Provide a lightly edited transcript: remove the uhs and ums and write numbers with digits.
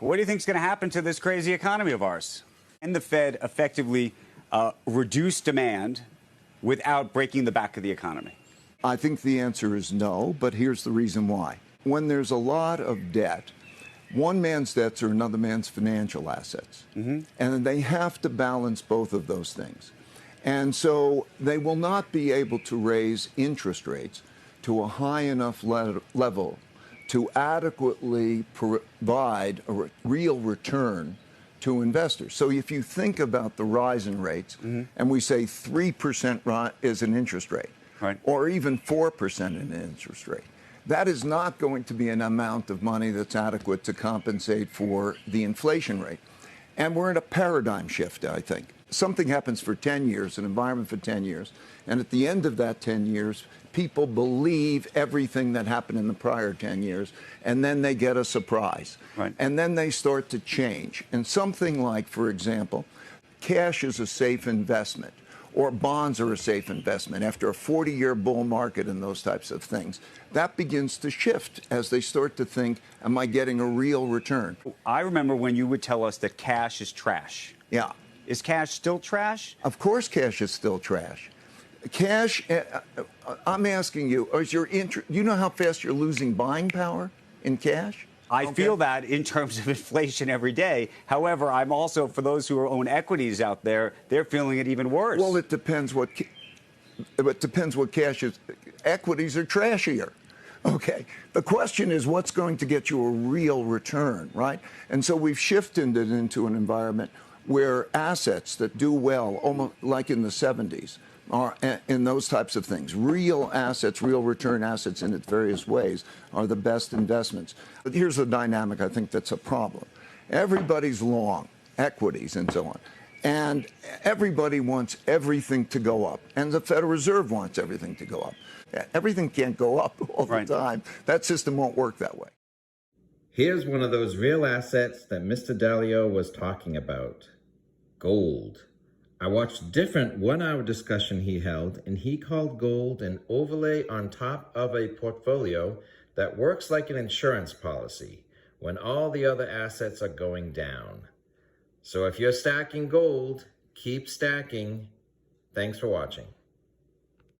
what do you think is going to happen to this crazy economy of ours? And the Fed effectively reduce demand without breaking the back of the economy? I think the answer is no, but here's the reason why. When there's a lot of debt, one man's debts are another man's financial assets. And they have to balance both of those things. And so they will not be able to raise interest rates to a high enough level to adequately provide a real return to investors. So if you think about the rise in rates, and we say 3% is an interest rate, right, or even 4% in an interest rate, that is not going to be an amount of money that's adequate to compensate for the inflation rate. And we're in a paradigm shift, I think. Something happens for 10 years, an environment for 10 years, and at the end of that 10 years, people believe everything that happened in the prior 10 years, and then they get a surprise. Right. And then they start to change. And something like, for example, cash is a safe investment, or bonds are a safe investment after a 40-year bull market and those types of things. That begins to shift as they start to think, am I getting a real return? I remember when you would tell us that cash is trash. Yeah. Is cash still trash? Of course cash is still trash. Cash, I'm asking you, you know how fast you're losing buying power in cash? I feel that in terms of inflation every day. However, I'm also, for those who own equities out there, they're feeling it even worse. Well, it depends what cash is. Equities are trashier. Okay. The question is, what's going to get you a real return, right? And so we've shifted it into an environment where assets that do well, almost like in the 70s, are in those types of things. Real assets, real return assets in its various ways are the best investments. But here's the dynamic I think that's a problem. Everybody's long equities and so on. And everybody wants everything to go up. And the Federal Reserve wants everything to go up. Everything can't go up all the time. That system won't work that way. Here's one of those real assets that Mr. Dalio was talking about. Gold. I watched a different one-hour discussion he held, and he called gold an overlay on top of a portfolio that works like an insurance policy when all the other assets are going down. So if you're stacking gold, keep stacking. Thanks for watching.